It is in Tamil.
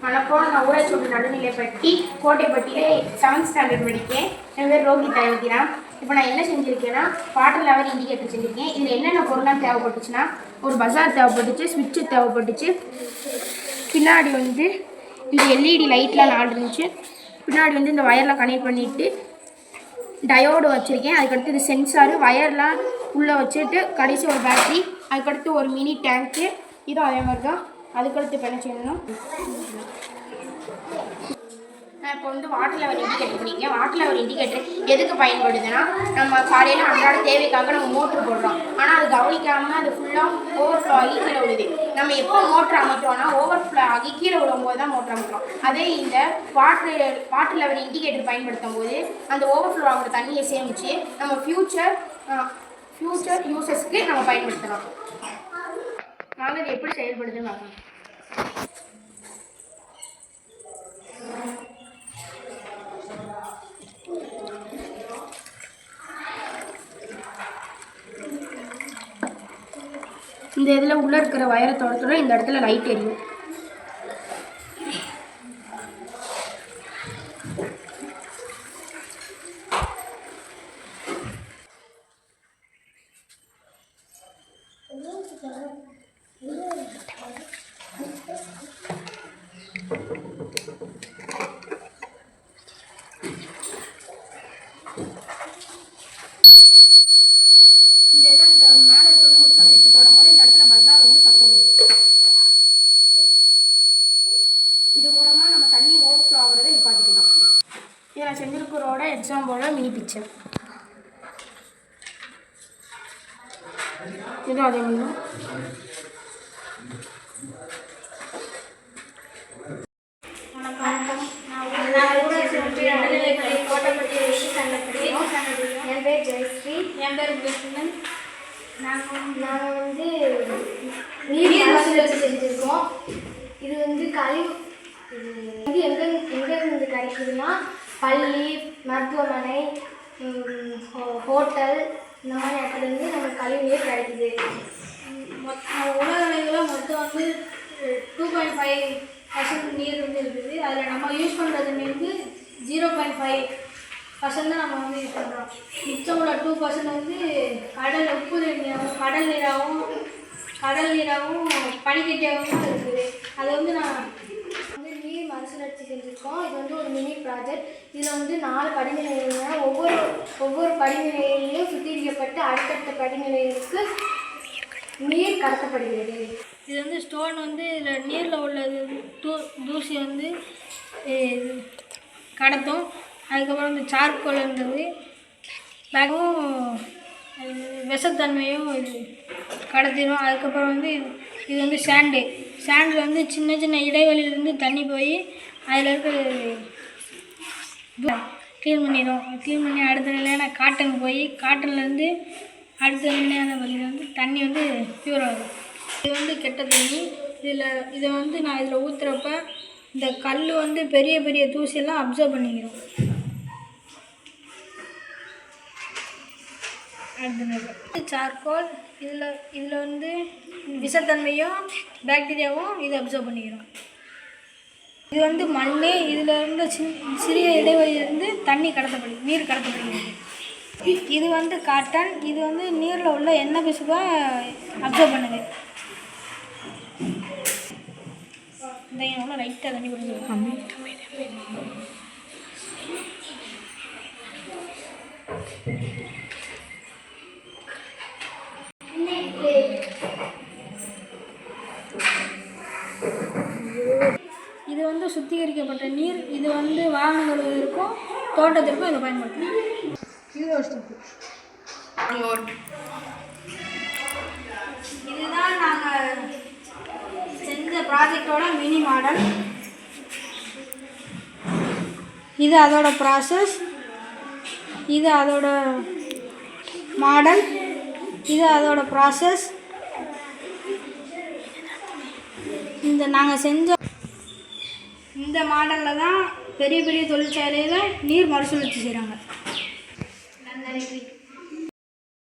வணக்கம். நான் ஊராட்சி நடுநிலைப்பட்டி கோட்டைப்பட்டியில் 7th ஸ்டாண்டர்ட் படிக்கேன். என் பேர் ரோஹித் அயோத்தியா. இப்போ நான் என்ன செஞ்சுருக்கேன்னா வாட்டர் லெவல் இண்டிகேட்டர் செஞ்சுருக்கேன். இதில் என்னென்ன பொருளாக தேவைப்பட்டுச்சுன்னா ஒரு பஜார் தேவைப்பட்டுச்சு, ஸ்விட்சு தேவைப்பட்டுச்சு, பின்னாடி வந்து இந்த எல்இடி லைட்லாம் 4 இருந்துச்சு, பின்னாடி வந்து இந்த வயர்லாம் கனெக்ட் பண்ணிவிட்டு டயோடு வச்சுருக்கேன். அதுக்கடுத்து இது சென்சாரு, வயர்லாம் உள்ளே வச்சுட்டு கடைசி ஒரு பேட்ரி, அதுக்கடுத்து ஒரு மினி டேங்க்கு, இதுவும் அதே மாதிரி தான். அதுக்கடுத்து இப்போ என்ன செய்யணும், நான் இப்போ வந்து வாட்டர் லெவல் இண்டிகேட்டர் பண்ணியிருக்கேன். வாட்டர் லெவல் இண்டிகேட்டர் எதுக்கு பயன்படுதுன்னா, நம்ம காலையில் அன்றாட தேவைக்காக நம்ம மோட்ரு போடுறோம். ஆனால் அது கவனிக்காமல் அது ஃபுல்லாக ஓவர்ஃப்ளோ ஆகி கீழே விழுது. நம்ம எப்போ மோட்ரு அமைக்கிறோன்னா ஓவர்ஃப்ளோ ஆகி கீழே விழும்போது தான் மோட்ரு அமைக்கிறோம். அதே இந்த வாட்டர் லெவல் இண்டிகேட்டர் பயன்படுத்தும் போது அந்த ஓவர்ஃப்ளோ ஆகிற தண்ணியை சேமித்து நம்ம ஃப்யூச்சர் யூசஸ்க்கு நம்ம பயன்படுத்தலாம். நாங்கள் இது எப்படி செயல்படுதுன்னு பார்க்கலாம். இந்த இதில் உள்ளே இருக்கிற வயரை தொடர்த்தோட இந்த இடத்துல லைட் எரியும். இந்த இதை இந்த மேலே இருக்கிற 100% தொடும்போது இந்த இடத்துல பஜார் வந்து சத்தம் போகும். இது மூலமாக நம்ம தண்ணி ஓவர்ஃப்ளோ ஆகுறதை நிப்பாட்டிக்கலாம். இதை நான் செஞ்சிருக்கிறோட எக்ஸாம்பிளோட மினி பிக்சர். இதுவும் அதே மாதிரி என் பேர் ஜெயஸ்ரீ. என் பேர் கிருஷ்ணன். நாங்கள் வந்து நீர் மறுசுழற்சி செஞ்சுருக்கோம். இது வந்து கழிவு இது எங்கேருந்து கிடைக்குதுன்னா பள்ளி, மருத்துவமனை, ஹோட்டல் இந்த மாதிரி இடத்துலேருந்து நமக்கு கழிவு நீர் கிடைக்குது. உலக அளவில் மொத்தம் வந்து 2.5% நீர் வந்து இருக்குது. அதில் நம்ம யூஸ் பண்ணுற தண்ணி வந்து 0.5% தான் நம்ம வந்து யூஸ் பண்ணுறோம். மிச்சம் உள்ள 2% வந்து கடல் உப்பு நீராகவும் கடல் நீராகவும் பனிக்கட்டியாகவும் இருக்குது. அதை வந்து நான் வந்து நீர் மறுசுழற்சி செஞ்சுருக்கோம். இது வந்து ஒரு மினி ப்ராஜெக்ட். இதில் வந்து 4 படிநிலைகள், ஒவ்வொரு படிநிலையிலையும் சுத்திகரிக்கப்பட்டு அடுத்தடுத்த படிநிலைகளுக்கு நீர் கடத்தப்படுகிறது. இது வந்து ஸ்டோன் வந்து இதில் நீரில் உள்ள தூசி வந்து கடத்தும். அதுக்கப்புறம் வந்து சார்கோல்ன்றது பேக்கும் விஷத்தன்மையும் இது கடத்திடும். அதுக்கப்புறம் வந்து இது வந்து சாண்டில் வந்து சின்ன சின்ன இடைவெளியிலேருந்து தண்ணி போய் அதில் இருக்கிற க்ளீன் பண்ணிடும். க்ளீன் பண்ணி அடுத்த நிலையான காட்டன் போய் காட்டன்லேருந்து அடுத்த நிலையான வழியில் வந்து தண்ணி வந்து ப்யூர் ஆகும். இது வந்து கெட்ட தண்ணி. இதை வந்து நான் இதில் ஊற்றுறப்ப இந்த கல் வந்து பெரிய பெரிய தூசியெல்லாம் அப்சர்வ் பண்ணிக்கிறோம். அடுத்த சார்கோல் இதில் வந்து விஷத்தன்மையும் பாக்டீரியாவும் இதை அப்சர்வ் பண்ணிக்கிறோம். இது வந்து மண். இதில் இருந்து சிறிய இடைவெளியிலிருந்து நீர் கடத்தப்படுகிறது. இது வந்து காட்டன். இது வந்து நீரில் உள்ள எண்ணெய் பிசுவை அப்சர்வ் பண்ணுது. இந்த எவ்வளோ லைட்டாக தண்ணி கொடுத்துருக்கோம். இது வந்து சுத்திகரிக்கப்பட்ட நீர். இது வந்து வாகனங்களுக்கும் தோட்டத்திற்கும் இதை பயன்படுத்தணும். இது ஒரு ஸ்டெப்பு. இதுதான் நாங்கள் செஞ்ச ப்ராஜெக்டோட மினி மாடல். இது அதோட ப்ராசஸ், இது அதோட மாடல், இது அதோட ப்ராசஸ். நாங்கள் செஞ்ச இந்த மாடலில் தான் பெரிய பெரிய தொழிற்சாலையில் நீர் மறுசுழற்சி செய்கிறாங்க. நன்றி.